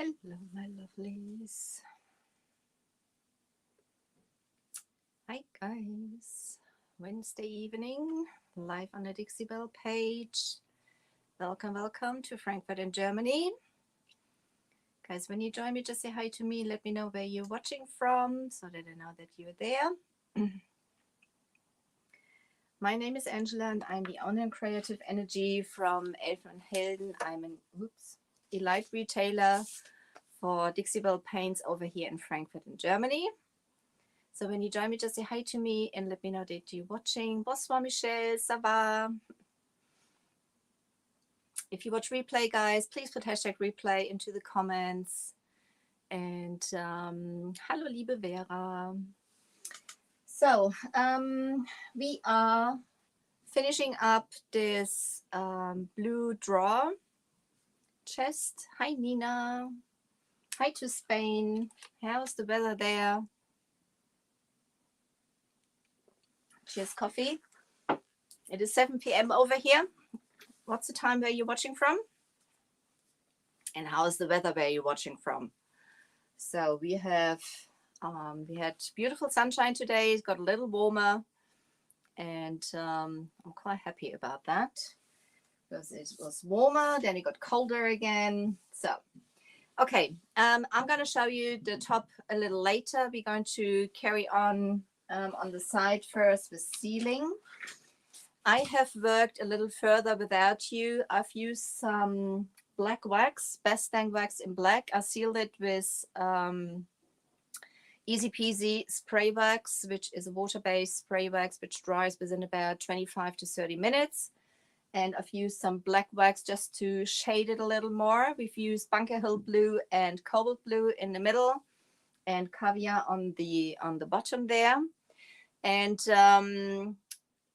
Hello, my lovelies. Hi, guys. Wednesday evening, live on the Dixiebelle page. Welcome, welcome to Frankfurt in Germany. Guys, when you join me, just say hi to me. Let me know where you're watching from so that I know that you're there. My name is Angela and I'm the owner and creative energy from Elfen Helden. I'm an elite retailer for Dixiebelle paints over here in Frankfurt in Germany. So when you join me, just say hi to me and let me know that you're watching. Bonsoir, Michelle. Ça va? If you watch replay, guys, please put hashtag replay into the comments. And hallo, liebe Vera. So we are finishing up this blue drawer chest. Hi, Nina. Hi to Spain. How's the weather there? Cheers, coffee. It is 7 p.m. over here. What's the time where you're watching from? And how's the weather where you're watching from? So we have we had beautiful sunshine today. It got a little warmer, and I'm quite happy about that because it was warmer. Then it got colder again. So, okay, I'm going to show you the top a little later. We're going to carry on the side first with sealing. I have worked a little further without you. I've used some black wax, best dang wax in black. I sealed it with Easy Peasy spray wax, which is a water-based spray wax which dries within about 25 to 30 minutes. And I've used some black wax just to shade it a little more. We've used Bunker Hill blue and cobalt blue in the middle and caviar on the bottom there. And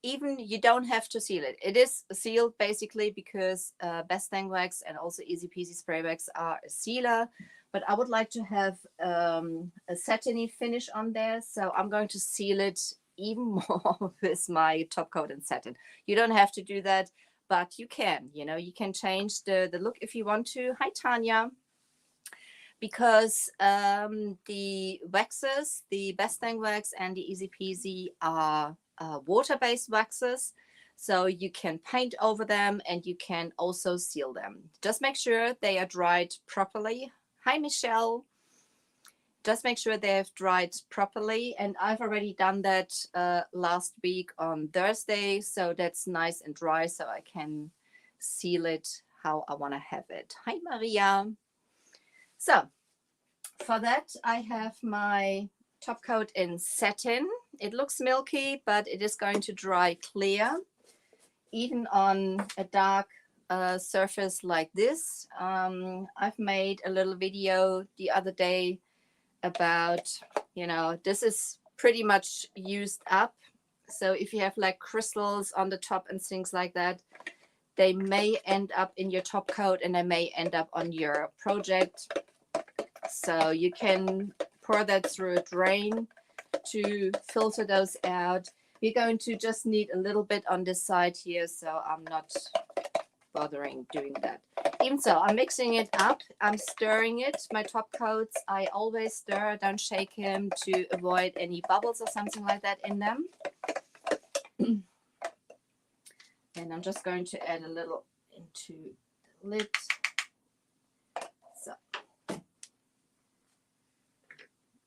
even you don't have to seal it. It is sealed basically because best dang wax and also Easy Peasy spray wax are a sealer. But I would like to have a satiny finish on there. So I'm going to seal it even more with my top coat in satin. You don't have to do that, but you can. You know, you can change the look if you want to. Hi, Tanya. Because the waxes, the best dang wax and the Easy Peasy are water-based waxes. So you can paint over them and you can also seal them. Just make sure they are dried properly. Hi, Michelle. Just make sure they have dried properly. And I've already done that last week on Thursday. So that's nice and dry so I can seal it how I want to have it. Hi, Maria. So for that, I have my top coat in satin. It looks milky, but it is going to dry clear, even on a dark surface like this. I've made a little video the other day about, you know, this is pretty much used up. So if you have like crystals on the top and things like that, they may end up in your top coat and they may end up on your project. So you can pour that through a drain to filter those out. We're going to just need a little bit on this side here, so I'm not bothering doing that. Even so, I'm mixing it up. I'm stirring it. My top coats, I always stir. I don't shake them to avoid any bubbles or something like that in them. And I'm just going to add a little into the lid. So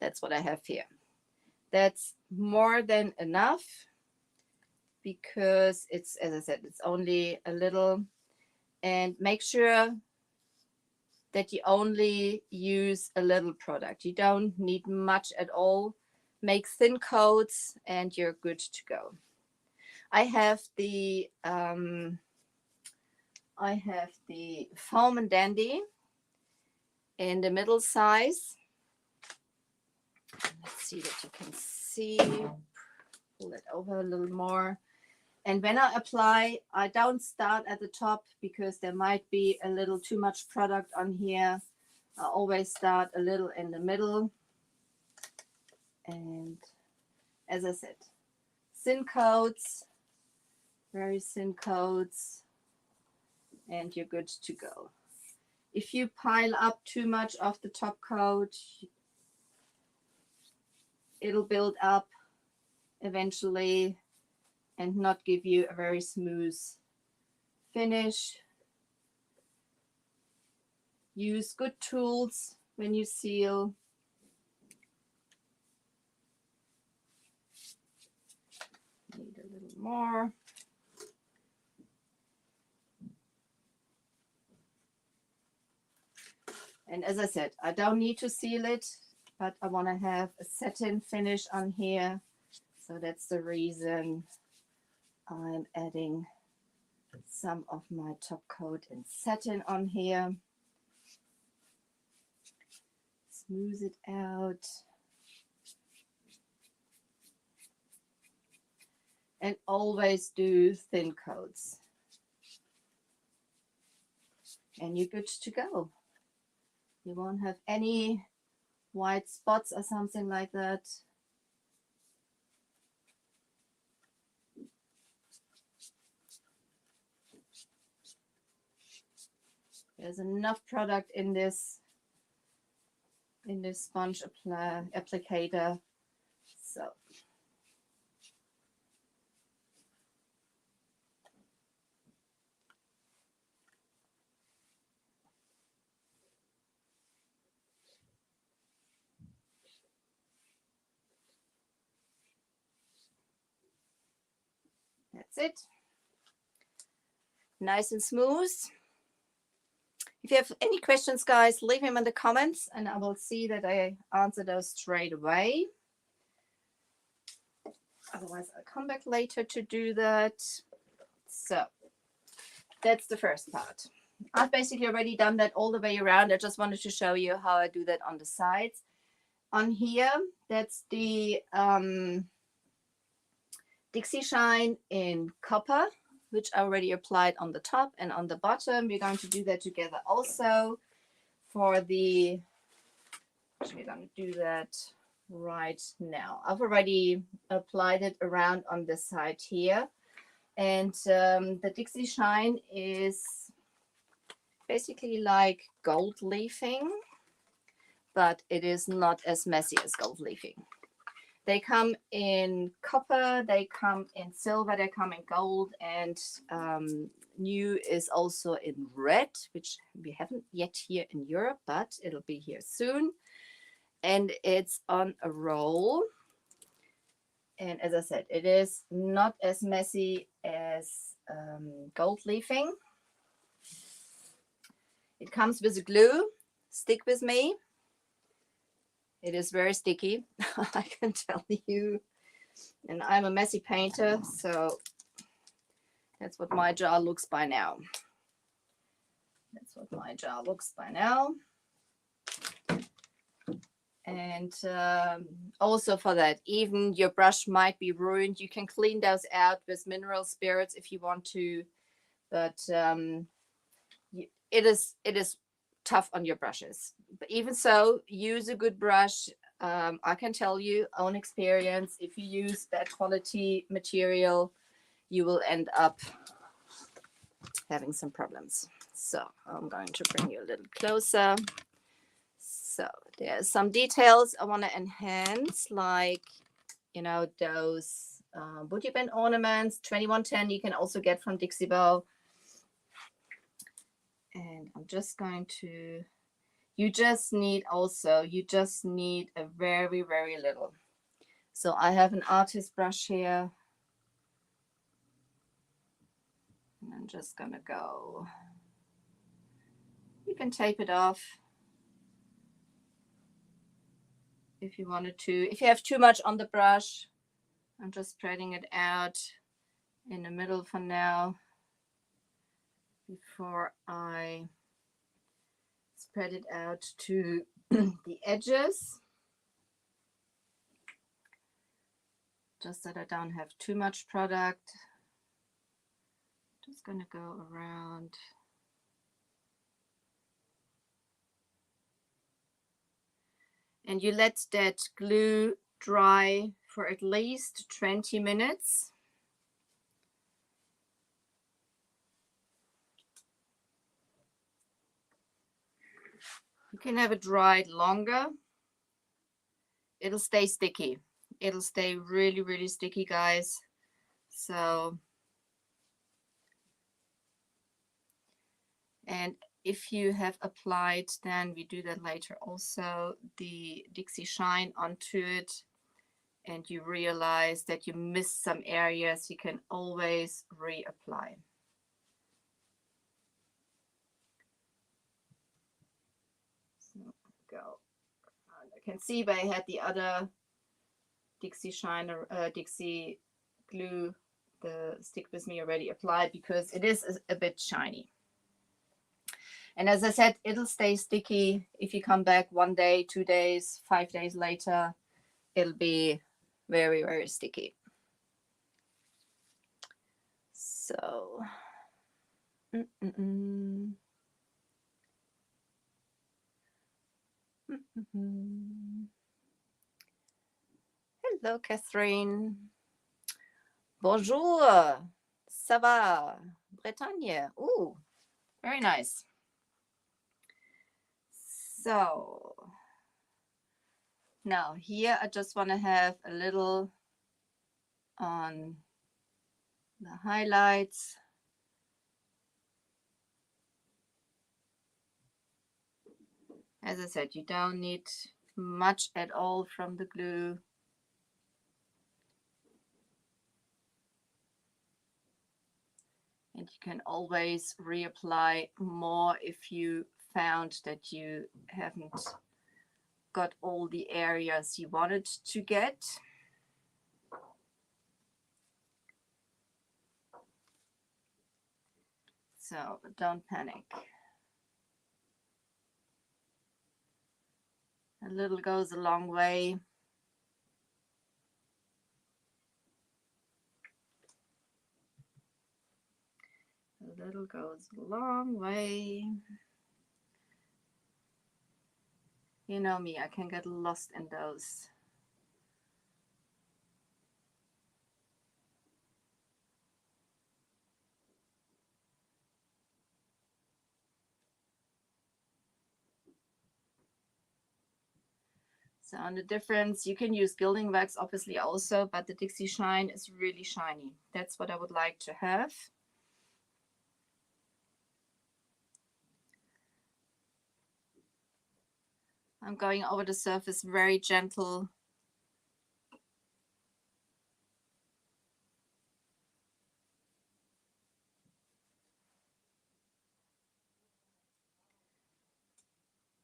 that's what I have here. That's more than enough because it's, as I said, it's only a little. And make sure that you only use a little product. You don't need much at all. Make thin coats and you're good to go. I have the Foam and Dandy in the middle size. Let's see that you can see. Pull it over a little more. And when I apply, I don't start at the top because there might be a little too much product on here. I always start a little in the middle. And as I said, thin coats, very thin coats, and you're good to go. if you pile up too much of the top coat, it'll build up eventually and not give you a very smooth finish. Use good tools when you seal. Need a little more. And as I said, I don't need to seal it, but I want to have a satin finish on here. So that's the reason I'm adding some of my top coat in satin on here. Smooth it out. And always do thin coats. And you're good to go. You won't have any white spots or something like that. There's enough product in this sponge applicator. So that's it. Nice and smooth. If you have any questions, guys, leave them in the comments and I will see that I answer those straight away. Otherwise, I'll come back later to do that. So that's the first part. I've basically already done that all the way around. I just wanted to show you how I do that on the sides. On here, that's the Dixie Shine in copper, which I already applied on the top and on the bottom. We're going to do that together also for the, we're going to do that right now. I've already applied it around on the side here. And the Dixie Shine is basically like gold leafing, but it is not as messy as gold leafing. They come in copper, they come in silver, they come in gold, and new is also in red, which we haven't yet here in Europe, but it'll be here soon. And it's on a roll. And as I said, it is not as messy as gold leafing. It comes with a glue. Stick with me. It is very sticky, I can tell you. And I'm a messy painter, so that's what my jar looks by now. That's what my jar looks by now. And also for that, even your brush might be ruined. You can clean those out with mineral spirits if you want to, but it is tough on your brushes. But even so, use a good brush. I can tell you, own experience, if you use bad quality material, you will end up having some problems. So I'm going to bring you a little closer. So there's some details I want to enhance, like, you know, those booty band ornaments, 2110 you can also get from Dixiebelle. And I'm just going to, you just need a very, very little. So I have an artist brush here. And I'm just going to go, you can tape it off if you wanted to. If you have too much on the brush, I'm just spreading it out in the middle for now before I spread it out to the edges, just that I don't have too much product. Just going to go around. And you let that glue dry for at least 20 minutes. You can have it dried longer. It'll stay sticky. It'll stay really, really sticky, guys. So, and if you have applied, then we do that later also, the Dixie Shine onto it, and you realize that you missed some areas, you can always reapply. So go. I can see where I had the other Dixie Shine, Dixie glue, the stick with me already applied, because it is a bit shiny. And as I said, it'll stay sticky. If you come back 1 day, 2 days, 5 days later, it'll be very, very sticky. So, Hello, Catherine. Bonjour. Ça va? Bretagne. Ooh, very nice. So now here I just want to have a little on the highlights. As I said, you don't need much at all from the glue. And you can always reapply more if you found that you haven't got all the areas you wanted to get. So don't panic. A little goes a long way. A little goes a long way. You know me, I can get lost in those. So on the difference, you can use gilding wax obviously also, but the Dixie Shine is really shiny. That's what I would like to have. I'm going over the surface very gentle.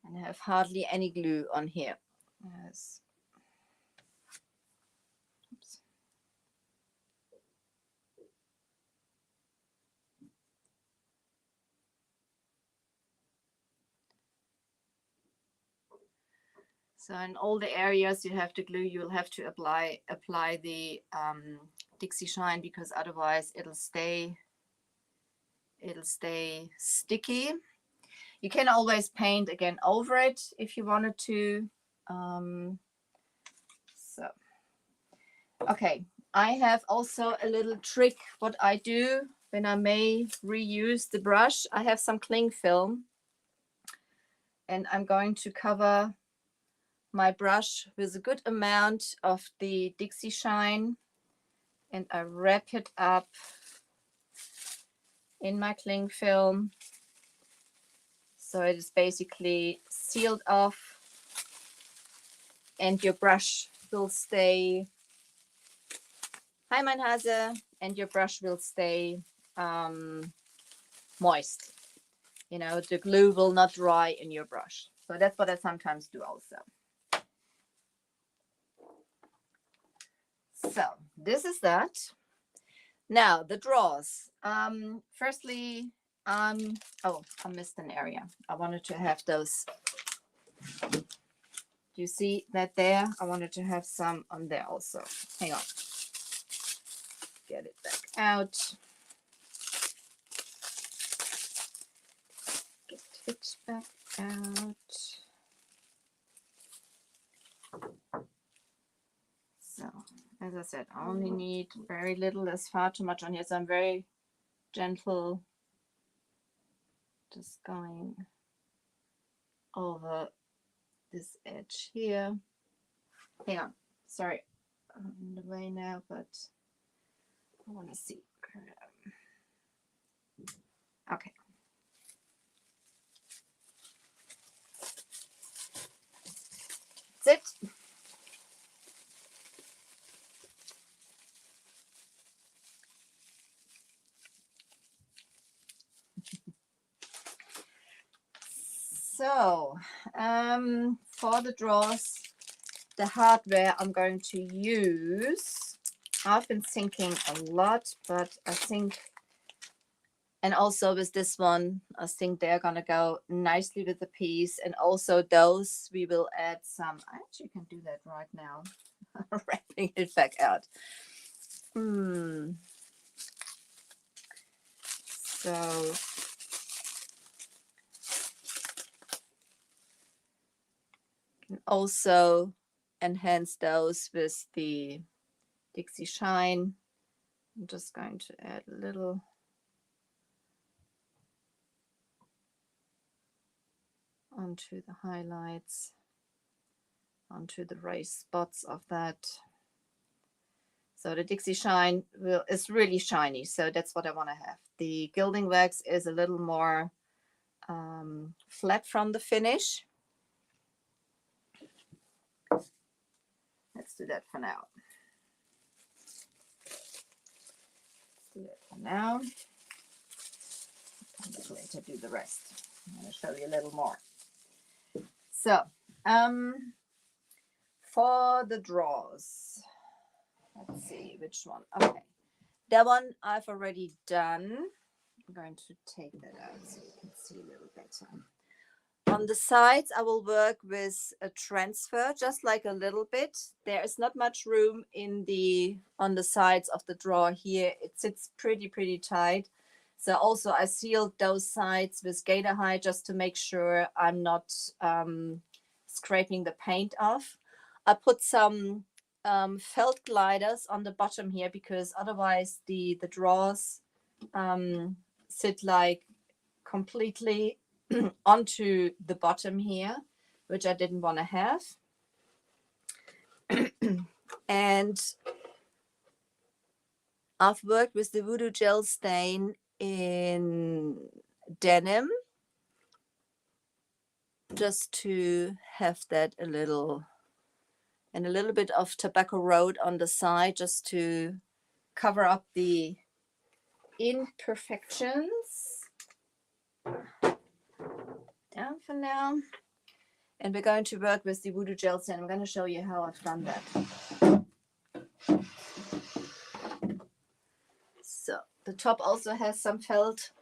And I have hardly any glue on here. Yes. Oops. So in all the areas you have to glue, you'll have to apply the Dixie Shine, because otherwise it'll stay sticky. You can always paint again over it if you wanted to. So, okay, I have also a little trick what I do when I may reuse the brush. I have some cling film, and I'm going to cover my brush with a good amount of the Dixie Shine, and I wrap it up in my cling film, so it is basically sealed off, and your brush will stay, hi mein Hase, and your brush will stay moist. You know, the glue will not dry in your brush. So that's what I sometimes do also. So this is that. Now the drawers. Firstly, oh, I missed an area. I wanted to have those. Do you see that there? I wanted to have some on there also. Hang on. Get it back out. Get it back out. So, as I said, I only need very little. There's far too much on here, so I'm very gentle. Just going over this edge here. Hang on, sorry, I'm in the way now, but I want to see. Okay. That's it. So, for the drawers, the hardware I'm going to use, I've been thinking a lot, but I think, and also with this one, I think they're gonna go nicely with the piece. And also those, we will add some, I actually can do that right now, wrapping it back out. So, can also enhance those with the Dixie Shine. I'm just going to add a little onto the highlights, onto the raised spots of that. So the Dixie Shine is really shiny, so that's what I want to have. The gilding wax is a little more flat from the finish. Let's do that for now. Let's do that for now. I'll later do the rest. I'm going to show you a little more. So, for the drawers, let's see which one. Okay, that one I've already done. I'm going to take that out so you can see a little better. On the sides, I will work with a transfer, just like a little bit. There is not much room on the sides of the drawer here. It sits pretty tight. So also I sealed those sides with Gator Hide just to make sure I'm not scraping the paint off. I put some felt gliders on the bottom here because otherwise the drawers sit like completely onto the bottom here, which I didn't want to have. And I've worked with the Voodoo Gel Stain in denim just to have that a little, and a little bit of Tobacco Road on the side just to cover up the imperfections. Down for now. And we're going to work with the Voodoo Gel Stain. I'm going to show you how I've done that. So the top also has some felt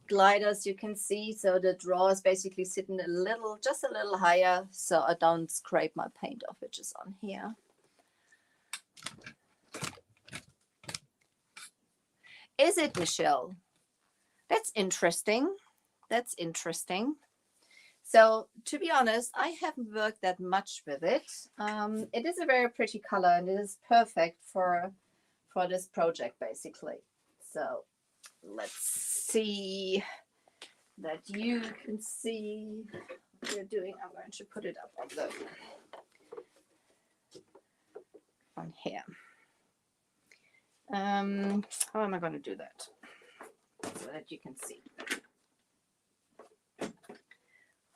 gliders, you can see. So the drawer is basically sitting just a little higher, so I don't scrape my paint off, which is on here. Is it, Michelle? That's interesting. That's interesting. So to be honest, I haven't worked that much with it. It is a very pretty color and it is perfect for this project basically. So let's see that you can see what we're doing. I'm going to put it up on here. How am I going to do that so that you can see?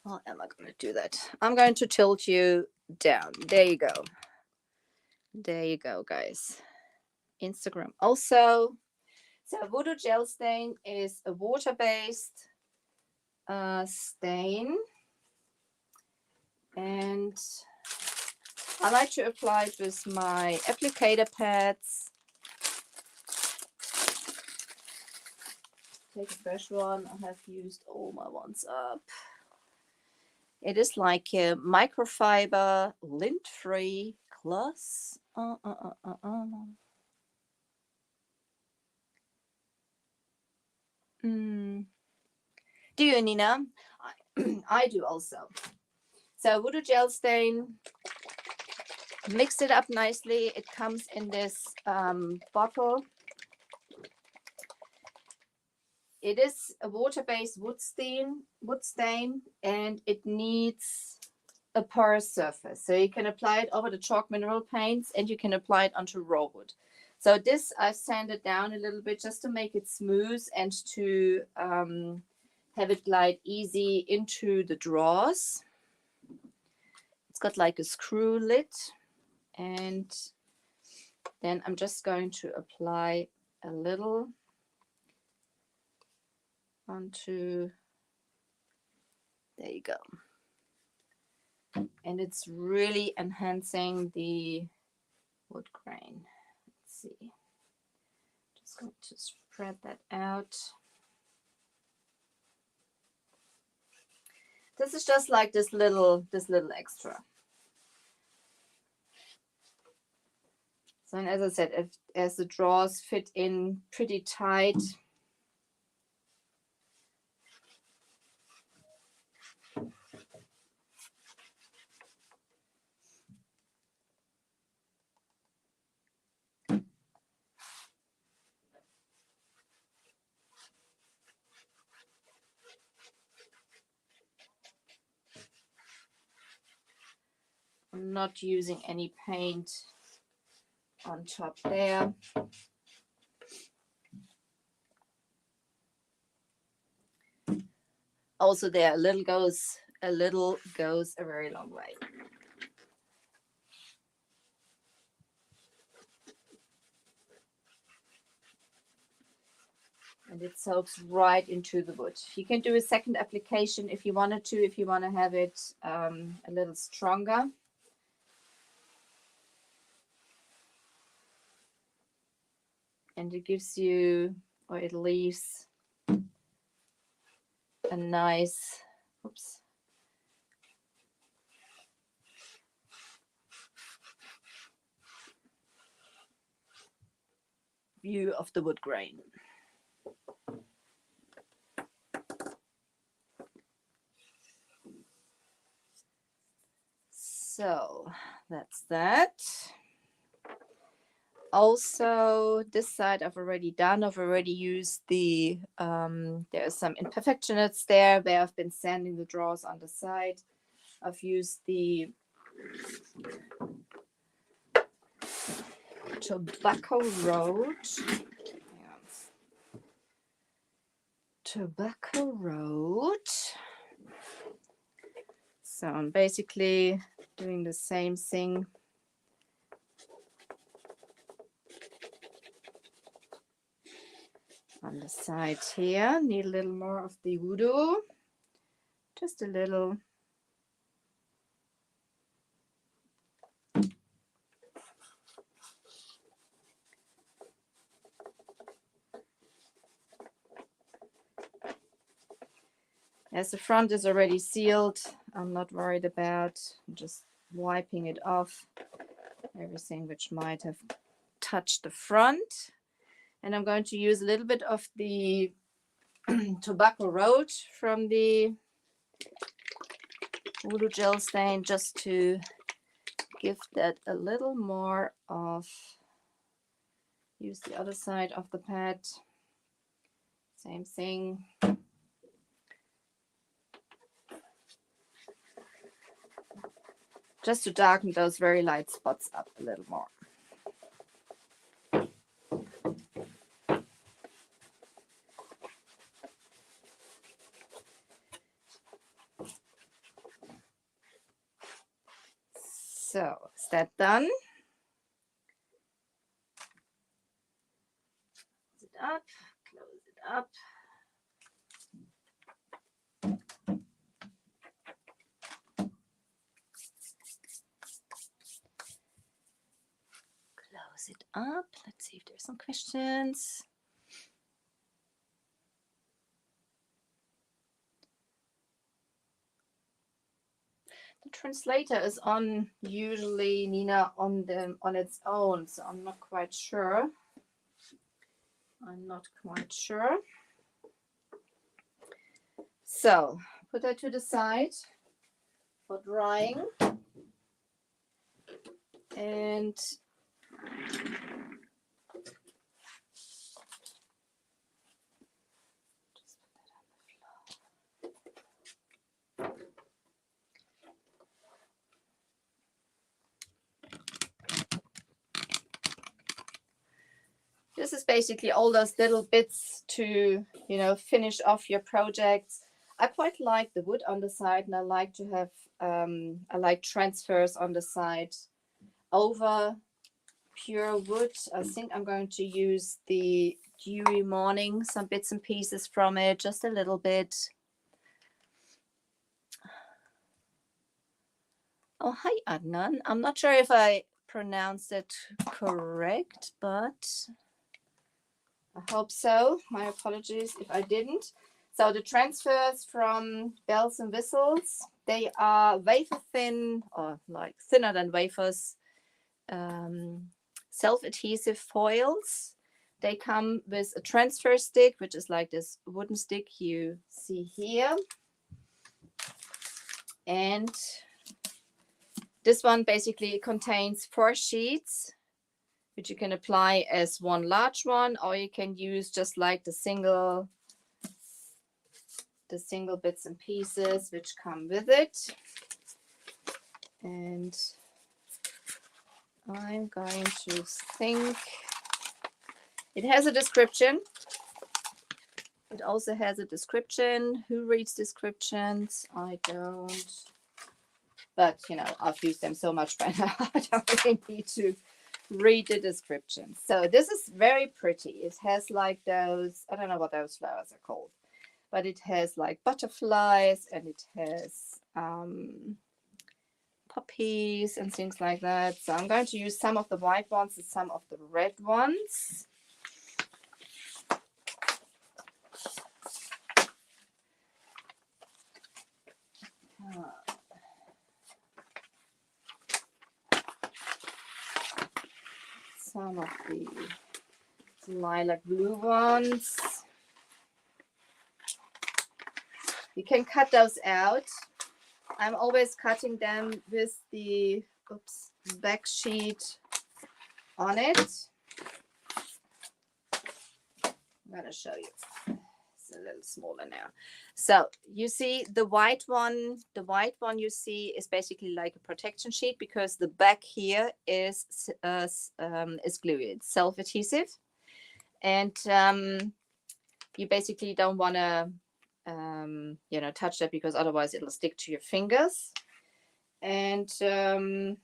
How am I going to do that? I'm going to tilt you down. There you go. There you go, guys. Instagram also. So Voodoo Gel Stain is a water-based stain. And I like to apply it with my applicator pads. Take a fresh one. I have used all my ones up. It is like a microfiber, lint-free gloss. Do you, Nina? I do also. So Voodoo Gel Stain, mix it up nicely. It comes in this bottle. it is a water-based wood stain, and it needs a porous surface. So you can apply it over the chalk mineral paints, and you can apply it onto raw wood. So this I've sanded down a little bit just to make it smooth and to have it glide easy into the drawers. It's got like a screw lid, and then I'm just going to apply a little onto, there you go. And it's really enhancing the wood grain. Let's see. Just going to spread that out. This is just like this little extra. So, and as I said, as the drawers fit in pretty tight, I'm not using any paint on top there. Also there, a little goes a very long way. And it soaks right into the wood. You can do a second application if you wanted to, if you want to have it a little stronger. And it gives you, or it leaves a nice, oops, view of the wood grain. So that's that. Also, this side I've already done. I've already used the, there are some imperfections there where I've been sanding the drawers on the side. I've used the Tobacco Road. Tobacco Road. So I'm basically doing the same thing. On the side here, need a little more of the voodoo, just a little. As the front is already sealed, I'm not worried about. I'm just wiping it off, everything which might have touched the front. And I'm going to use a little bit of the Tobacco Road from the Voodoo Gel Stain just to give that a little more of, use the other side of the pad. Same thing. Just to darken those very light spots up a little more. So, is that done? Close it up, close it up. Close it up. Let's see if there's some questions. The translator is on usually, Nina, on its own, so I'm not quite sure. So put that to the side for drying, and this is basically all those little bits to, you know, finish off your projects. I quite like the wood on the side, and I like to have, I like transfers on the side over pure wood. I think I'm going to use the Dewy Morning, some bits and pieces from it, just a little bit. Oh, hi, Adnan. I'm not sure if I pronounced it correct, but I hope so. My apologies if I didn't. So the transfers from Bells and Whistles, they are wafer thin, or like thinner than wafers, self-adhesive foils. They come with a transfer stick, which is like this wooden stick you see here. And this one basically contains 4 sheets, which you can apply as one large one, or you can use just like the single bits and pieces which come with it. And I'm going to think it has a description. It also has a description. Who reads descriptions? I don't. But, you know, I've used them so much by now. I don't really need to read the description. So this is very pretty. It has like those, I don't know what those flowers are called, but it has like butterflies, and it has poppies and things like that. So I'm going to use some of the white ones and some of the red ones. Some of the lilac blue ones. You can cut those out. I'm always cutting them with the back sheet on it. I'm going to show you. It's a little smaller now. So you see the white one you see is basically like a protection sheet, because the back here is glue. It's self-adhesive, and you basically don't want to you know, touch that, because otherwise it'll stick to your fingers. And let's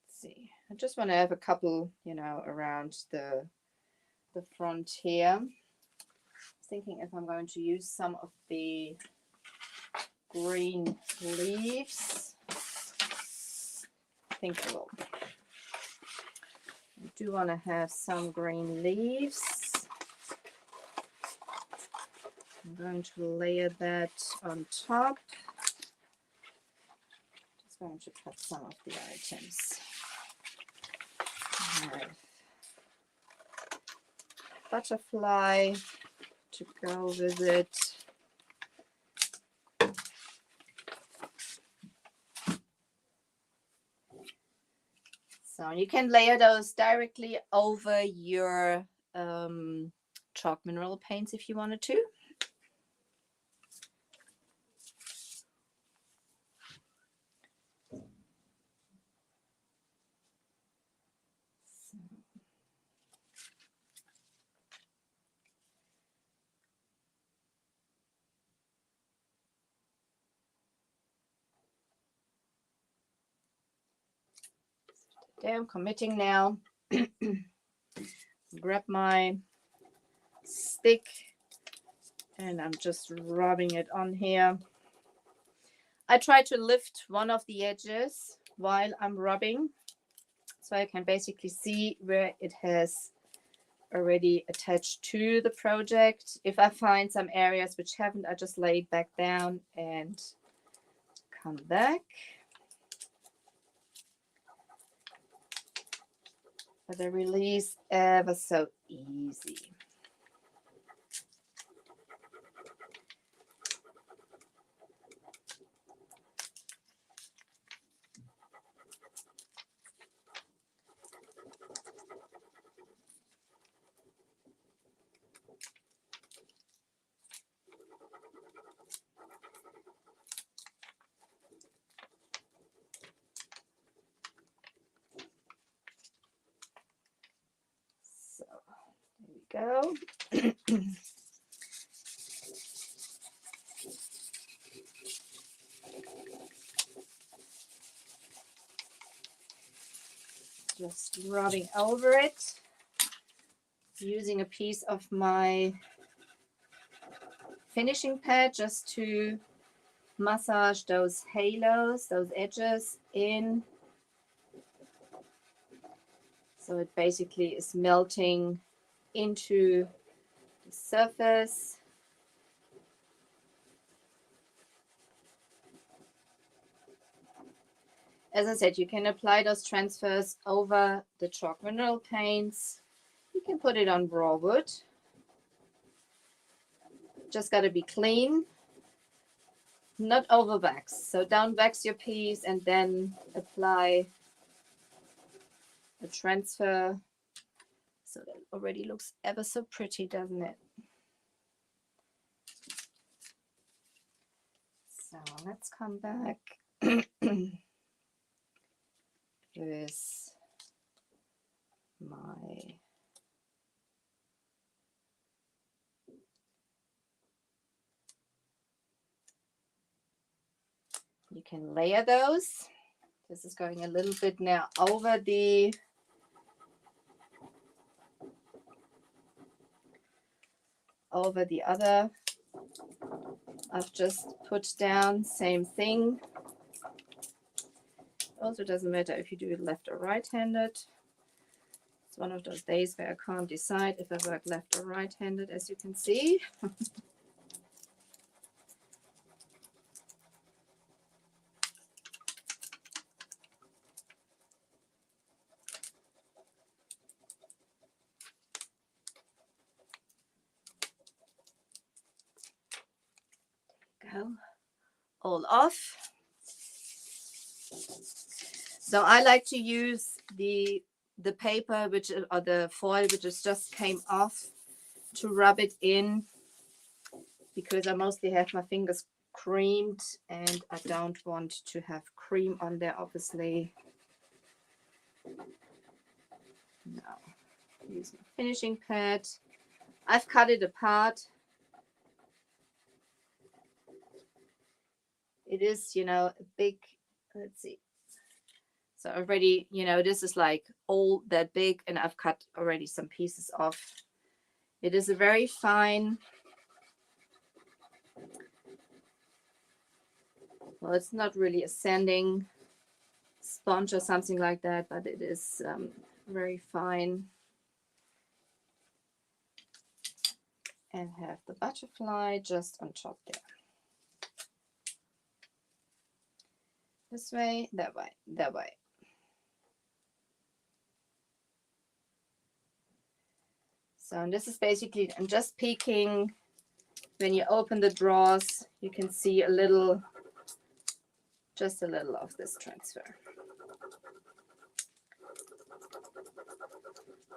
see, I just want to have a couple, you know, around the front here. Thinking if I'm going to use some of the green leaves. I think I will. I do want to have some green leaves. I'm going to layer that on top. Just going to cut some of the items. I have butterfly to go with it. So you can layer those directly over your chalk mineral paints if you wanted to. Okay, I'm committing now. Grab my stick and I'm just rubbing it on here. I try to lift one of the edges while I'm rubbing, so I can basically see where it has already attached to the project. If I find some areas which haven't, I just lay it back down and come back. But the release ever so easy. Just rubbing over it, using a piece of my finishing pad just to massage those halos, those edges in. So it basically is melting into the surface. As I said, you can apply those transfers over the chalk mineral paints. You can put it on raw wood. Just got to be clean, not over wax. So don't wax your piece and then apply a transfer. So that already looks ever so pretty, doesn't it? So let's come back with my you can layer those. This is going a little bit now over the other. I've just put down, same thing. Also doesn't matter if you do it left or right-handed. It's one of those days where I can't decide if I work left or right-handed, as you can see. Go all off. So I like to use the paper or the foil which just came off to rub it in, because I mostly have my fingers creamed and I don't want to have cream on there, obviously. Now use my finishing pad. I've cut it apart. It is, you know, a big, let's see. So already, you know, this is like all that big and I've cut already some pieces off. It is a very fine, well, it's not really a sanding sponge or something like that, but it is very fine. And have the butterfly just on top there. This way, that way, that way. So, and this is basically, I'm just peeking. When you open the drawers, you can see a little, just a little of this transfer.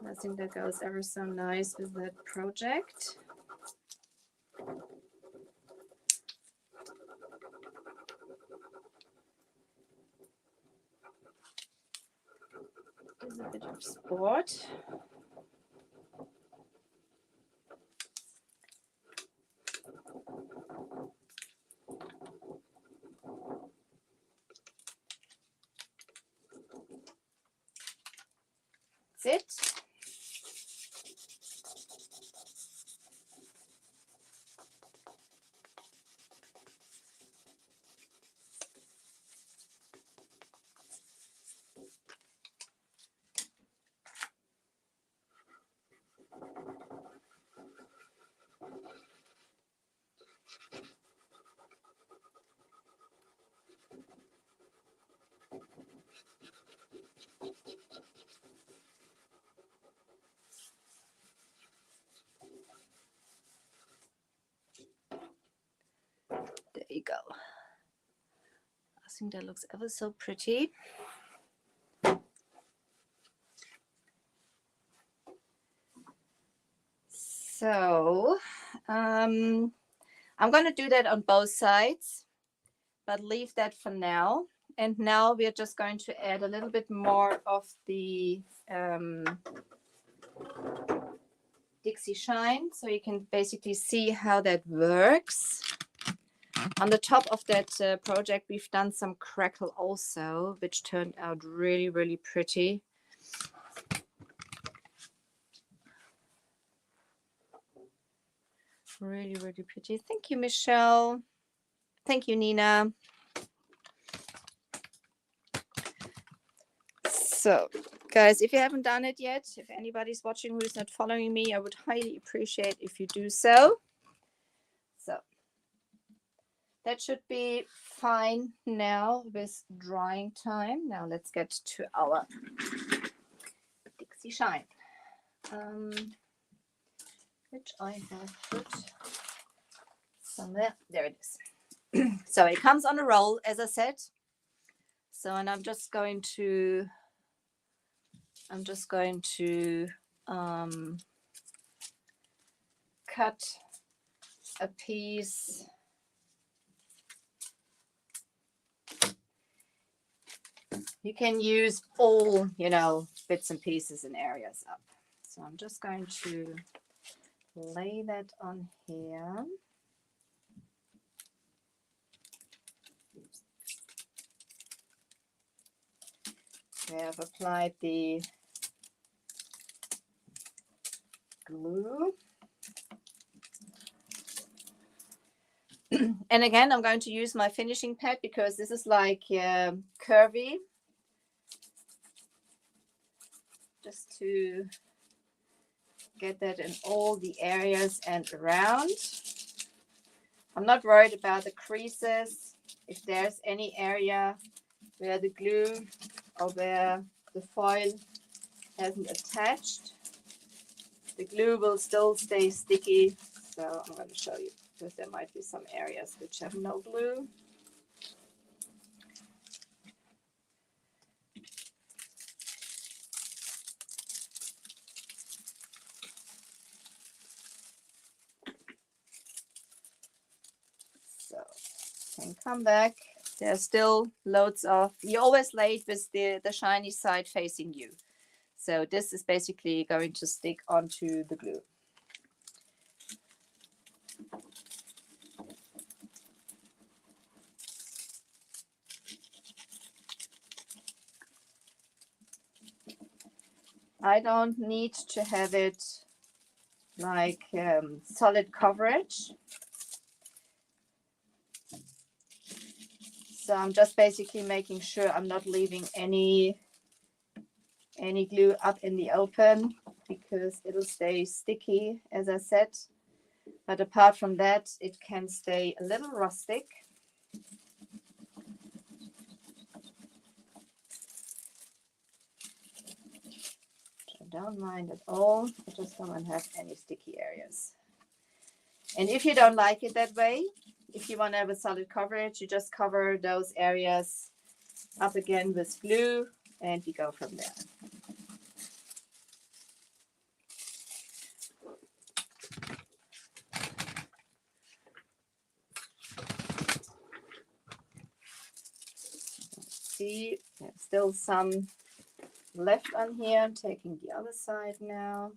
I think that goes ever so nice with that project. There's a bit of sport. That's it. There you go. I think that looks ever so pretty. So I'm going to do that on both sides, but leave that for now. And now we're just going to add a little bit more of the Dixie Shine, so you can basically see how that works. On the top of that project, we've done some crackle also, which turned out really, really pretty. Really, really pretty. Thank you, Michelle. Thank you, Nina. So, guys, if you haven't done it yet, if anybody's watching who is not following me, I would highly appreciate if you do so. So, that should be fine now with drying time. Now, let's get to our Dixie Shine, which I have put somewhere. There it is. So, it comes on a roll, as I said. So, and I'm just going to cut a piece. You can use all, bits and pieces and areas up. So I'm just going to lay that on here. We have applied the glue. And again, I'm going to use my finishing pad because this is like curvy. Just to get that in all the areas and around. I'm not worried about the creases. If there's any area where the glue or where the foil hasn't attached, the glue will still stay sticky. So I'm going to show you because there might be some areas which have no glue. So can come back. There's still loads of, you always lay it with the shiny side facing you. So this is basically going to stick onto the glue. I don't need to have it like solid coverage. So I'm just basically making sure I'm not leaving any glue up in the open because it'll stay sticky, as I said. But apart from that, it can stay a little rustic. I don't mind at all. I just don't want to have any sticky areas. And if you don't like it that way, if you want to have a solid coverage, you just cover those areas up again with glue and you go from there. See, there's still some left on here. I'm taking the other side now.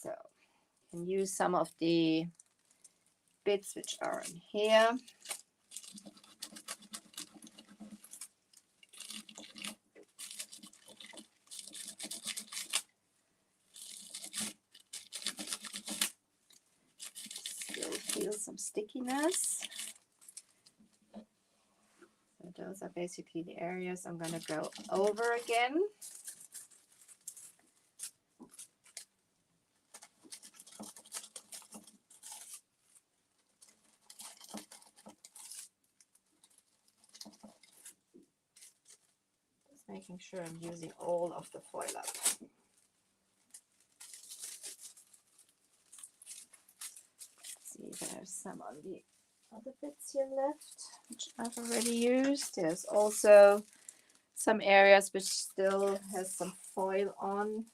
So you can use some of the bits which are in here. Still feel some stickiness. So those are basically the areas I'm going to go over again. Making sure I'm using all of the foil up. See, there's some on the other bits here left, which I've already used. There's also some areas which still has some foil on.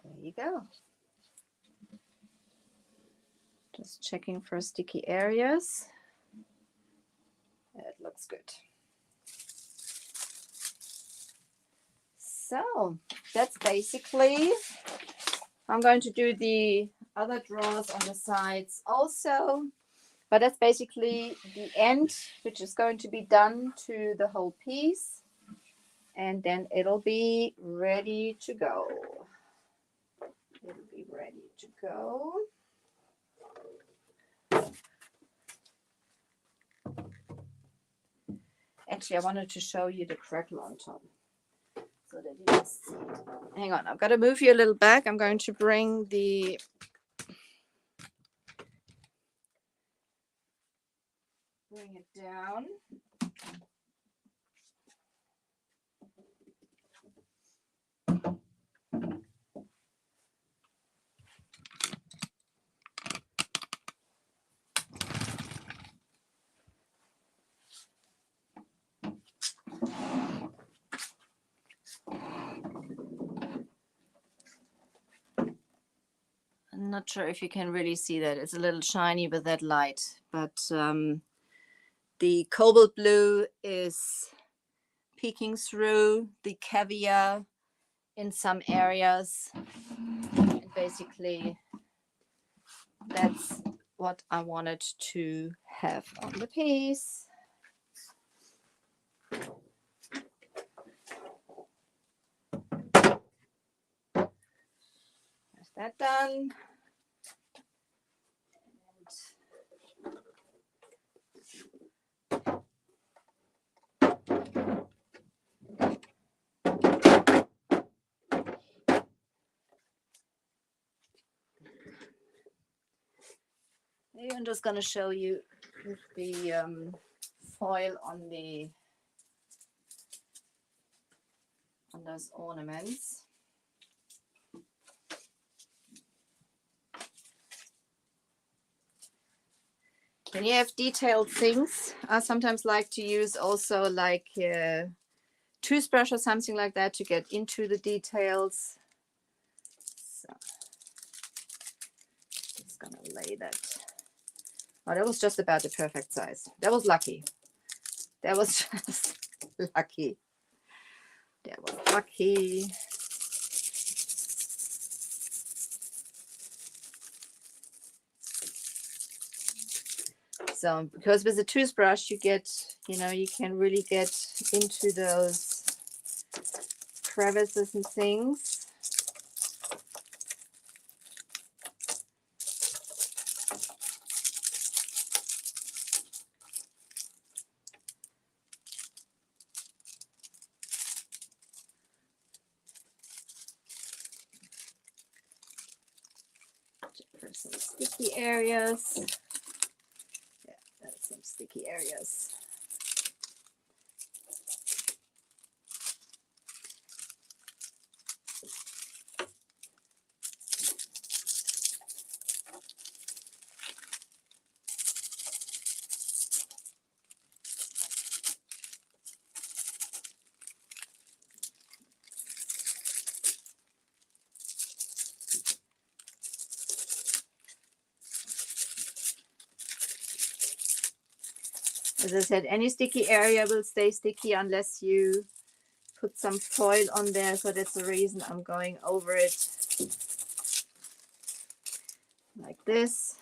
There you go. Just checking for sticky areas. It looks good. So that's basically, I'm going to do the other drawers on the sides also, but that's basically the end, which is going to be done to the whole piece, and then it'll be ready to go. It'll be ready to go. Actually, I wanted to show you the crackle on top so that you can see it. Hang on, I've got to move you a little back. I'm going to bring it down. I'm not sure if you can really see that. It's a little shiny with that light, but the cobalt blue is peeking through the caviar in some areas. And basically, that's what I wanted to have on the piece. There's that done. Maybe I'm just going to show you the foil on those ornaments. When you have detailed things, I sometimes like to use also like a toothbrush or something like that to get into the details. So just gonna lay that. Oh, that was just about the perfect size. That was lucky. That was just lucky. That was lucky. So because with a toothbrush you get, you can really get into those crevices and things. For some sticky areas. Yeah, that's some sticky areas. As I said, any sticky area will stay sticky unless you put some foil on there. So that's the reason I'm going over it like this.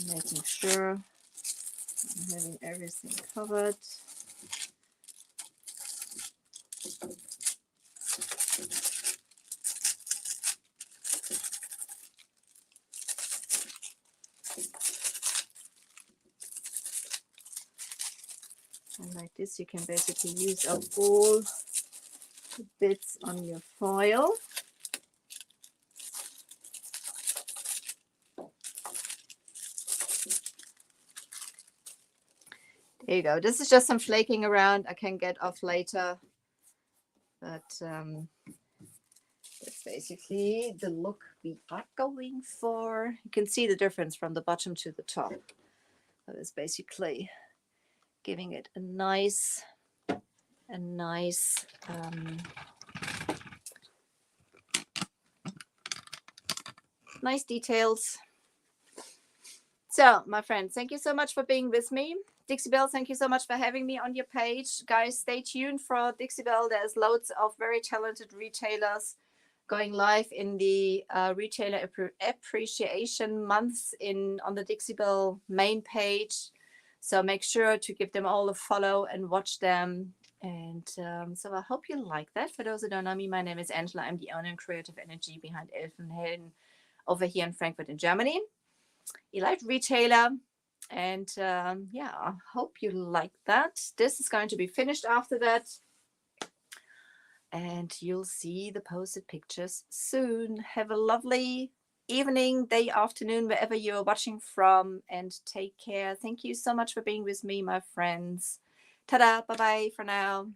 Making sure I'm having everything covered. And like this, you can basically use up all the bits on your foil. There you go. This is just some flaking around. I can get off later. But that's basically the look we are going for. You can see the difference from the bottom to the top. That is basically giving it a nice nice details. So, my friends, thank you so much for being with me. Dixiebelle, thank you so much for having me on your page. Guys, stay tuned for Dixiebelle. There's loads of very talented retailers going live in the retailer appreciation months on the Dixiebelle main page. So make sure to give them all a follow and watch them. And so I hope you like that. For those who don't know me, my name is Angela. I'm the owner and creative energy behind Elfen Helden over here in Frankfurt in Germany. Elite retailer. And yeah, I hope you like that. This is going to be finished after that. And you'll see the posted pictures soon. Have a lovely evening, day, afternoon, wherever you're watching from, and take care. Thank you so much for being with me, my friends. Ta-da, bye-bye for now.